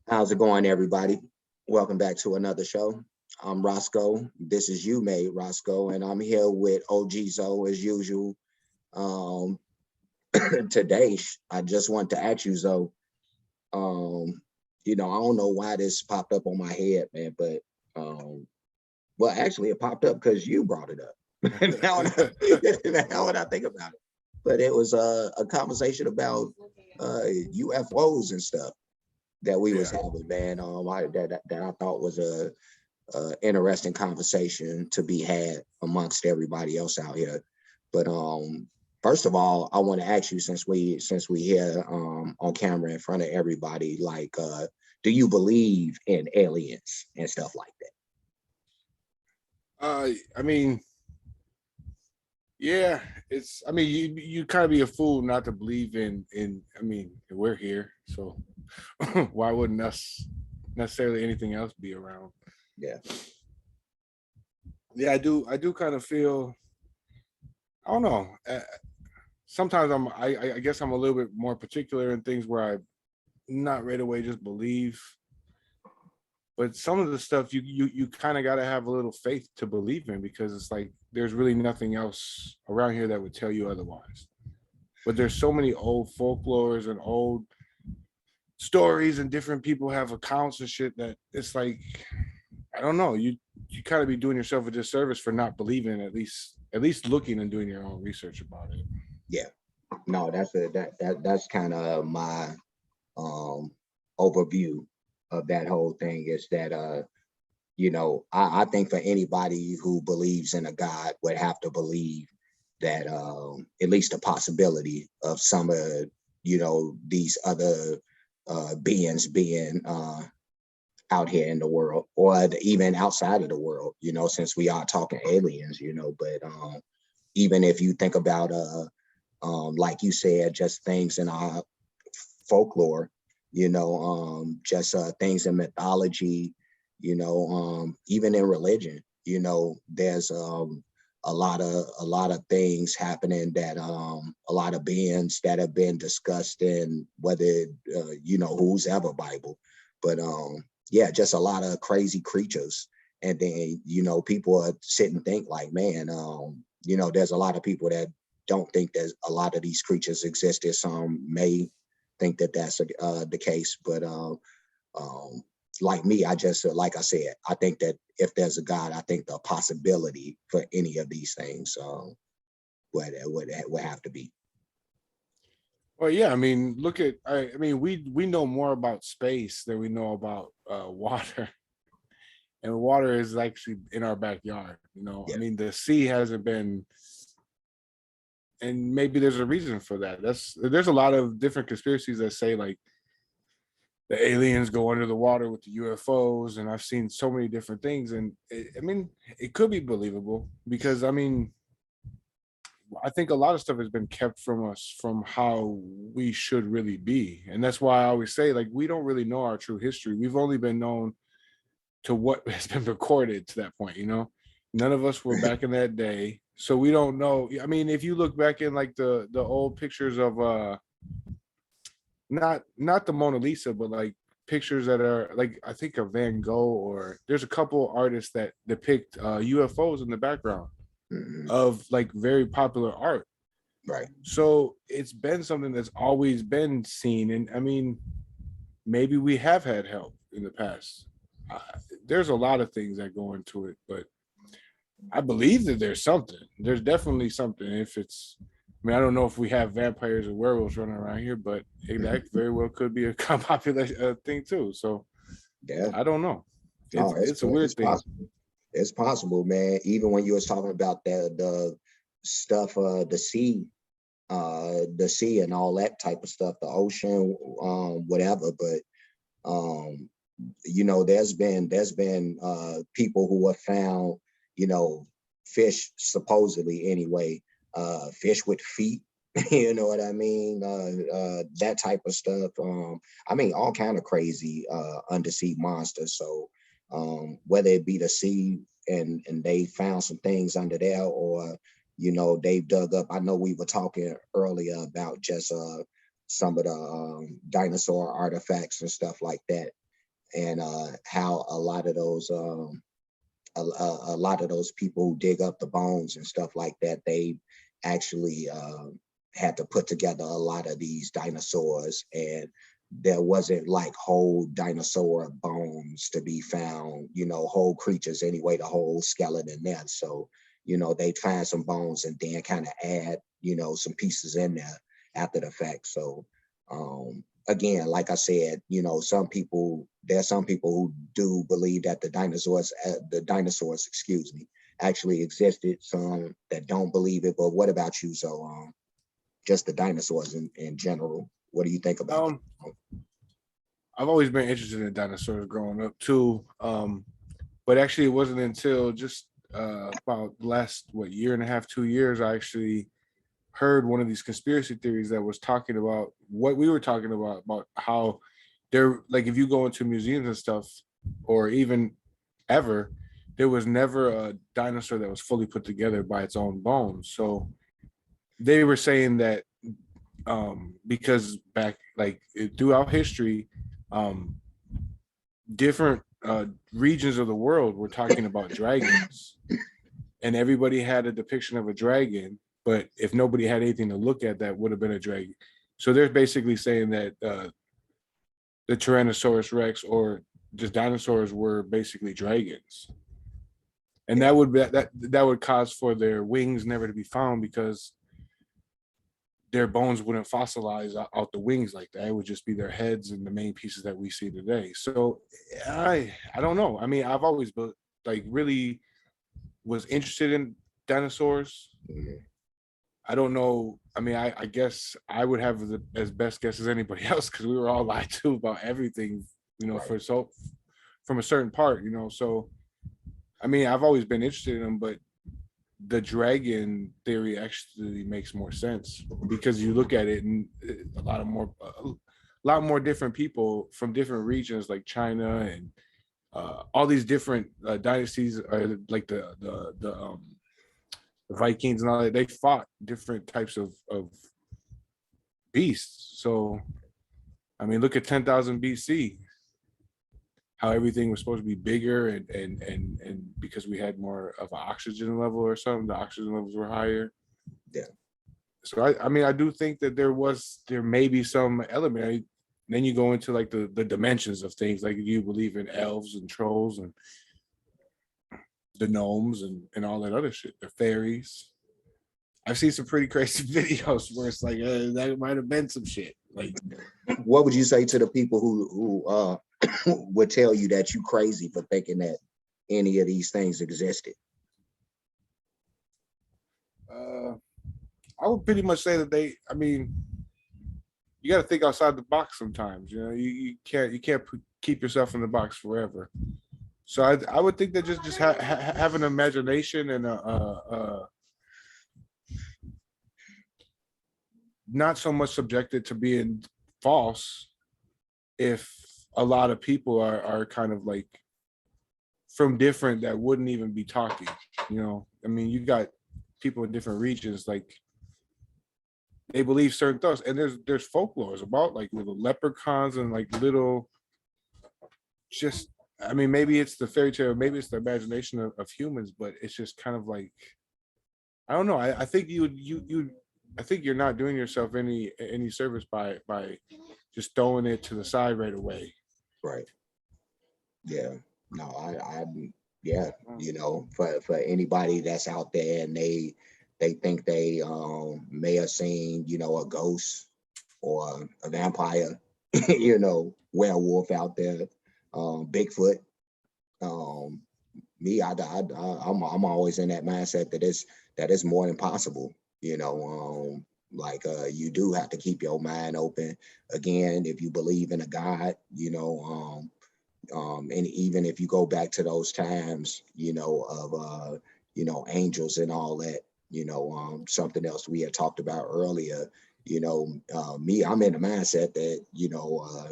How's it going, everybody? Welcome back to another show. I'm Roscoe. This is You Made Roscoe, and I'm here with OG Zoe as usual. Um, Today, I just want to ask you, Zoe. Um, I don't know why this popped up on my head, man, but well, actually, it popped up because you brought it up. Now when I think about it, but it was a conversation about UFOs and stuff that we was Yeah. having, man. That I thought was a interesting conversation to be had amongst everybody else out here. But first of all, I want to ask you, since we here on camera in front of everybody, like, do you believe in aliens and stuff like that? I mean, yeah, you kind of be a fool not to believe in. I mean, we're here, so why wouldn't us necessarily anything else be around? Yeah, Yeah, I do kind of feel. I don't know. Sometimes I guess I'm a little bit more particular in things where I not right away just believe. But some of the stuff you kind of got to have a little faith to believe in, because it's like there's really nothing else around here that would tell you otherwise. But there's so many old folklores and old stories, and different people have accounts and shit that it's like, I don't know, you kind of be doing yourself a disservice for not believing, at least looking and doing your own research about it. yeah. No, that's kind of my um overview of that whole thing is that I think for anybody who believes in a God would have to believe that at least a possibility of some of these other beings being out here in the world, or even outside of the world, since we are talking aliens, but even if you think about like you said, just things in our folklore, just things in mythology, even in religion, there's a lot of things happening that a lot of beings that have been discussed in whether who's ever Bible, but yeah, just a lot of crazy creatures. And then people are sit and think like, man, there's a lot of people that don't think that a lot of these creatures existed. Some may think that that's the case, but um, like me, I just like I said, I think that if there's a God, I think the possibility for any of these things would have to be. Well, yeah, I mean, look at I mean, we know more about space than we know about water. And water is actually in our backyard. I Yeah, mean, the sea hasn't been, and maybe there's a reason for that. There's a lot of different conspiracies that say like the aliens go under the water with the UFOs, and I've seen so many different things, and I mean, it could be believable because I mean, I think a lot of stuff has been kept from us from how we should really be, and that's why I always say like we don't really know our true history. We've only been known to what has been recorded to that point. None of us were back in that day, so we don't know. I mean, if you look back in like the old pictures of not the Mona Lisa, but like pictures that are like, I think of Van Gogh, or there's a couple artists that depict UFOs in the background hmm, of like very popular art. right. So it's been something that's always been seen, and I mean, maybe we have had help in the past. uh, there's a lot of things that go into it, but I believe that there's something. There's definitely something. If it's, I mean, I don't know if we have vampires or werewolves running around here, but that very well could be a popular thing too. So Yeah, I don't know. no, It's a it's weird thing. possible. It's possible, man. Even when you was talking about the stuff, the sea and all that type of stuff, the ocean, whatever. But um, there's been people who have found, you know, fish supposedly anyway, fish with feet. You know what I mean? That type of stuff. I mean, all kind of crazy undersea monsters. So whether it be the sea and they found some things under there, or they've dug up. I know we were talking earlier about just some of the dinosaur artifacts and stuff like that. and how a lot of those a lot of those people who dig up the bones and stuff like that, they actually had to put together a lot of these dinosaurs, and there wasn't like whole dinosaur bones to be found, you know, whole creatures anyway, the whole skeleton there. So, you know, they find some bones and then kind of add, you know, some pieces in there after the fact. So, again, like I said, you know, there's some people who do believe that the dinosaurs, excuse me, actually existed. Some that don't believe it. But what about you? So, just the dinosaurs in general. What do you think about Um, I've always been interested in dinosaurs growing up too. But actually, it wasn't until just about the last year and a half, 2 years, I actually heard one of these conspiracy theories that was talking about what we were talking about how there, like, if you go into museums and stuff, or even ever, there was never a dinosaur that was fully put together by its own bones. So they were saying that because back, like, throughout history, um different regions of the world were talking about dragons, and everybody had a depiction of a dragon, but if nobody had anything to look at, that would have been a dragon. So they're basically saying that the Tyrannosaurus Rex, or just dinosaurs, were basically dragons, and that would be, that would cause for their wings never to be found, because their bones wouldn't fossilize out the wings like that. It would just be their heads and the main pieces that we see today. So I don't know. I mean, I've always been, like, really was interested in dinosaurs. Mhm. I don't know. I mean, I guess I would have the as best guess as anybody else, because we were all lied to about everything, you know, Right. from a certain part, you know. So I mean, I've always been interested in them, but the dragon theory actually makes more sense, because you look at it, and a lot more different people from different regions, like China and all these different dynasties, like the Vikings and all that. They fought different types of beasts. So I mean, look at 10,000 BC, how everything was supposed to be bigger, and because we had more of an oxygen level or something, the oxygen levels were higher. Yeah. So I mean, I do think that there may be some element. Then you go into like the dimensions of things, like, you believe in elves and trolls and the gnomes and all that other shit, the fairies. I've seen some pretty crazy videos where it's like, that might have been some shit. Like, What would you say to the people who would tell you that you crazy for thinking that any of these things existed? I would pretty much say that I mean, you got to think outside the box sometimes. You know, you can't keep yourself in the box forever. So I would think that just have an imagination and not so much subjected to being false, if a lot of people are kind of like from different that wouldn't even be talking. You know, I mean, you got people in different regions, like, they believe certain things, and there's folklores about, like, little leprechauns and like little, just, I mean, maybe it's the fairy tale, maybe it's the imagination of humans, but it's just kind of like, I don't know. I think I think you're not doing yourself any service by just throwing it to the side right away. Right. Yeah. No, yeah, you know, for anybody that's out there and they think they may have seen, you know, a ghost or a vampire, you know, werewolf out there, Bigfoot. Um, I'm always in that mindset that it's more than possible, you know. Like you do have to keep your mind open. Again, if you believe in a God, you know, and even if you go back to those times, you know, of you know, angels and all that, you know, something else we had talked about earlier, you know, I'm in the mindset that, you know,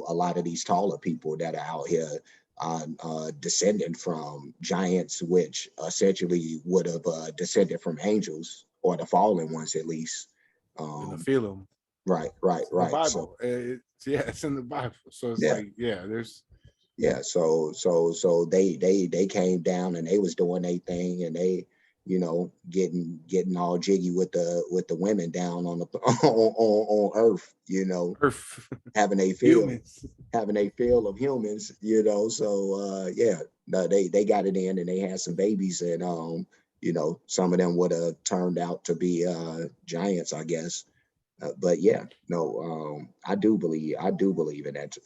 a lot of these taller people that are out here are descendant from giants, which essentially would have descended from angels, or the fallen ones at least. In the Um, film, right, right, the right. So Bible. It's in the Bible. So it's yeah, like, yeah, there's Yeah, so they came down and they was doing their thing, and they, getting all jiggy with the women down on the on Earth, Earth. having a feel Humans. having a feel of humans, so yeah, no, they got it in, and they had some babies, and some of them would have turned out to be giants, I guess. But yeah, no, I do believe in that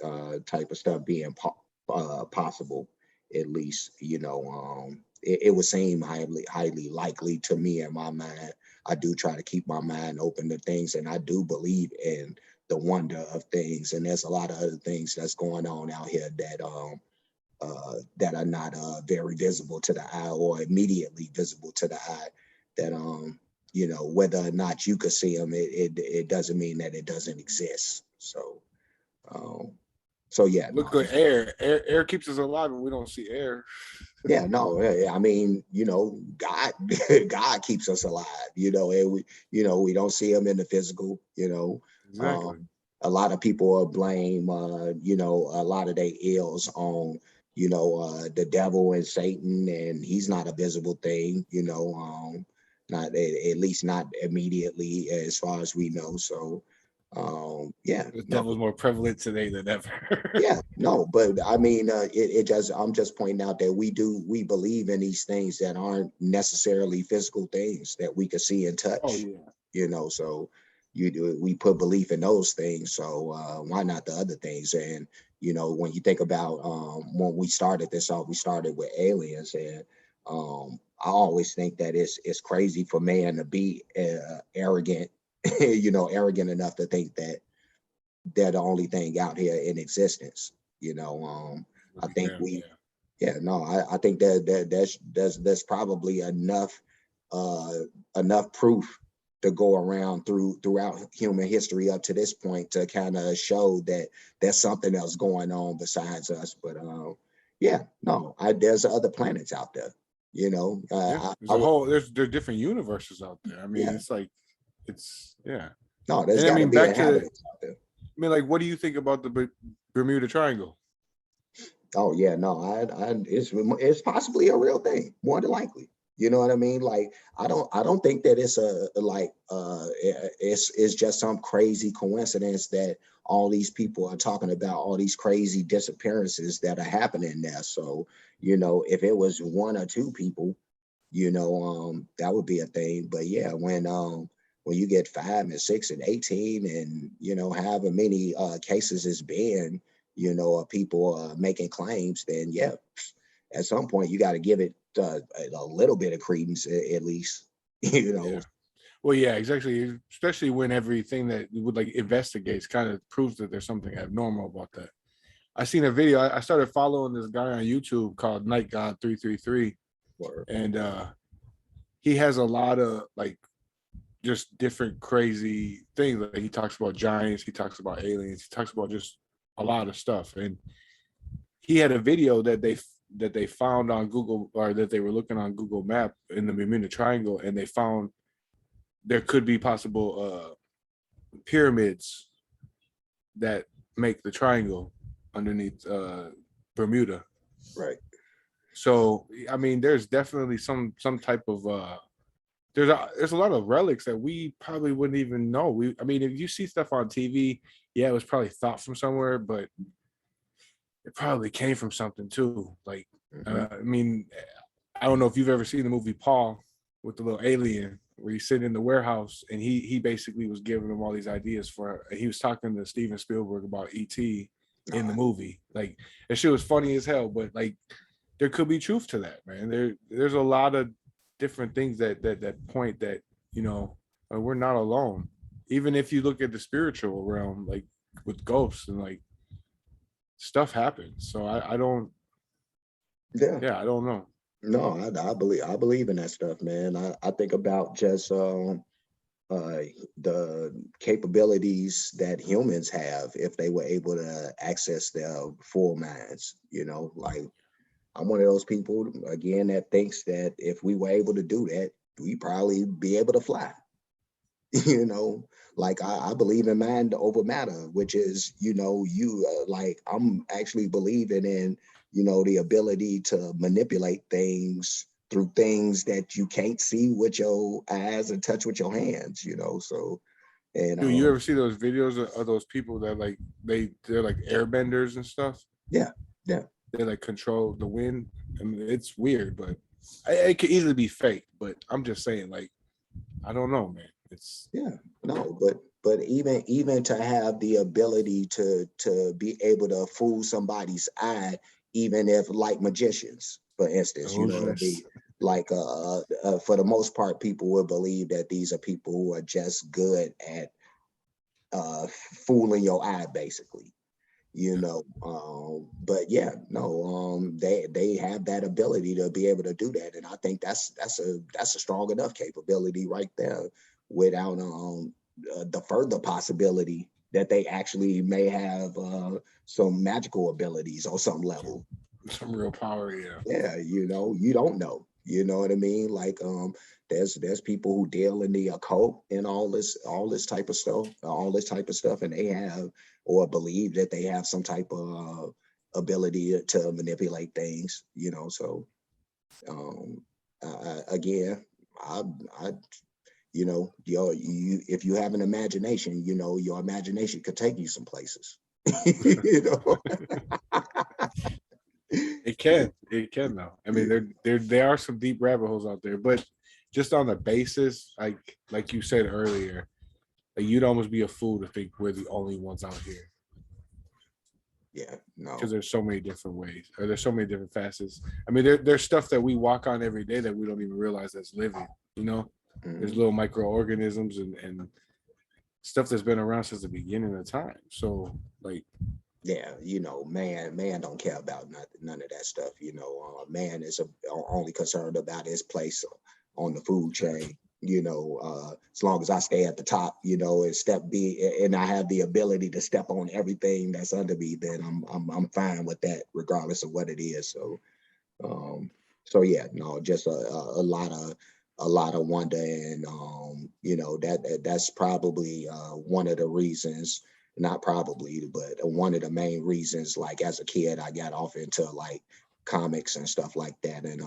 type of stuff being possible. At least, it would seem highly likely to me in my mind. I do try to keep my mind open to things, and I do believe in the wonder of things. And there's a lot of other things that's going on out here that are not very visible to the eye, or immediately visible to the eye. That whether or not you could see them, it doesn't mean that it doesn't exist. Um, so yeah, no, Look at air. Air keeps us alive, and we don't see air. yeah, no, I mean, God, God keeps us alive. And we don't see him in the physical. Um, Exactly. a lot of people will blame, a lot of their ills on, the devil and Satan, and he's not a visible thing. Not at least not immediately, as far as we know. So, yeah, The no, devil's more prevalent today than ever. yeah, no, but I mean, it just, I'm just pointing out that we believe in these things that aren't necessarily physical things that we can see and Oh touch, yeah. so we put belief in those things. So why not the other things? And when you think about when we started this off, we started with aliens, and I always think that it's crazy for man to be arrogant, arrogant enough to think that they're the only thing out here in existence. I think Yeah, we, yeah. yeah, no, I think there's probably uh, enough proof to go around throughout human history up to this point to kind of show that there's something else going on besides us. But yeah, no, there's other planets out there. Yeah. I would, There's different universes out there. I mean, yeah, it's like it's yeah. no, there's And I got to mean, be back to inhabitants out there. I mean, like, what do you think about the Bermuda Triangle? Oh yeah, no, it's possibly a real thing, more than likely. You know what I mean? Like, I don't think that it's it's just some crazy coincidence that all these people are talking about all these crazy disappearances that are happening there. So, if it was one or two people, that would be a thing. But yeah, when you get 5 and 6 and 18, and however many cases it's been, of people making claims, then yeah, at some point you got to give it a little bit of credence, at least. you know Yeah. Well, yeah, exactly. Especially when everything that you would like investigates kind of proves that there's something abnormal about that. I seen a video. I started following this guy on YouTube called Night God 333, or, and he has a lot of like just different crazy things. Like he talks about giants, he talks about aliens, he talks about just a lot of stuff. And he had a video that they found on Google, or that they were looking on Google Map in the Bermuda Triangle, and they found there could be possible pyramids that make the triangle underneath Bermuda. right. So I mean, there's definitely some type of there's a lot of relics that we probably wouldn't even know. I mean, if you see stuff on TV, yeah, it was probably thought from somewhere, but it probably came from something too. Like, Hmm. I mean, I don't know if you've ever seen the movie Paul with the little alien where he's sitting in the warehouse, and he basically was giving him all these ideas for. He was talking to Steven Spielberg about ET in the movie. Like, that shit was funny as hell, but like there could be truth to that, man. There's a lot of different things that point that we're not alone. Even if you look at the spiritual realm, like with ghosts and like stuff happens. So I don't, Yeah, yeah, I don't know. no, I believe in that stuff, man. I think about just uh, the capabilities that humans have if they were able to access their full minds. Like, I'm one of those people, again, that thinks that if we were able to do that, we probably be able to fly. you know, like I believe in mind over matter, which is, like I'm actually believing in, the ability to manipulate things through things that you can't see with your eyes and touch with your hands, so, and Do you ever see those videos of those people that like they're like airbenders and stuff? yeah, yeah. They like control the wind. I mean, it's weird, but it could easily be fake. But I'm just saying, like, I don't know, man. It's Yeah, no, but even to have the ability to be able to fool somebody's eye, even if like magicians, for instance, you know what I mean? illusions. Like for the most part, people will believe that these are people who are just good at fooling your eye, basically. But yeah, no, they have that ability to be able to do that, and I think that's a strong enough capability right there, without the further possibility that they actually may have some magical abilities on some level. Some real power, yeah. Yeah, you don't know. You know what I mean? Like there's people who deal in the occult and all this type of stuff, and they have or believe that they have some type of ability to manipulate things, so um again, I if you have an imagination, your imagination could take you some places. you know It can though. I mean, there are some deep rabbit holes out there, but just on the basis, like you said earlier, like you'd almost be a fool to think we're the only ones out here yeah, because no. there's so many different ways, or there's so many different facets. I mean, there's stuff that we walk on every day that we don't even realize that's living. You know, there's Mhm. little microorganisms and stuff that's been around since the beginning of time. So, like, Yeah, man don't care about none of that stuff. Man is only concerned about his place on the food chain. As long as I stay at the top, and and I have the ability to step on everything that's under me, then I'm fine with that, regardless of what it is. Um, so yeah, no, just a lot of wonder, and that's probably one of the reasons, not probably, but one of the main reasons. Like as a kid, I got off into like comics and stuff like that, and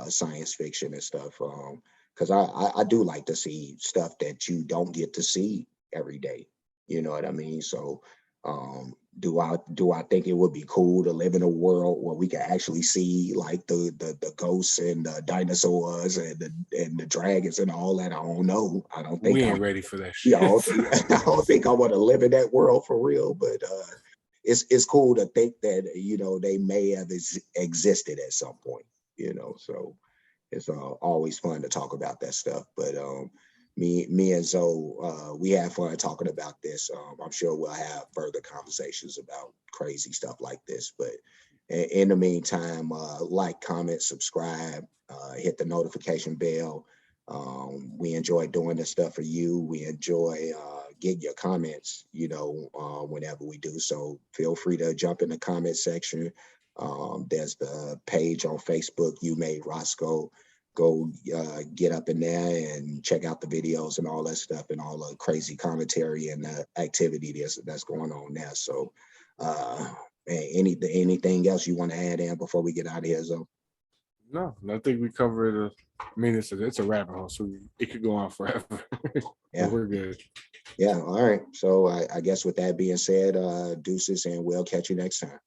science fiction and stuff. Because I do like to see stuff that you don't get to see every day. You know what I mean? So do I think it would be cool to live in a world where we can actually see like the ghosts and the dinosaurs and the dragons and all that? I don't know. I don't we think I ain't ready for that yeah, shit. I don't think I want to live in that world for real. But it's cool to think that they may have existed at some point. So it's always fun to talk about that stuff. But me and Zoe, we had fun talking about this. I'm sure we'll have further conversations about crazy stuff like this. But in the meantime, like, comment, subscribe, hit the notification bell. We enjoy doing this stuff for you. We enjoy getting your comments, whenever we do. So feel free to jump in the comment section. There's the page on Facebook, You Made Roscoe. Go get up in there and check out the videos and all that stuff and all the crazy commentary and activity that's going on there. So anything else you want to add in before we get out of here, Zoe? No, I think we covered. I mean, it's a rabbit hole, so it could go on forever. But Yeah. we're good. Yeah. All right. So I guess with that being said, deuces, and we'll catch you next time.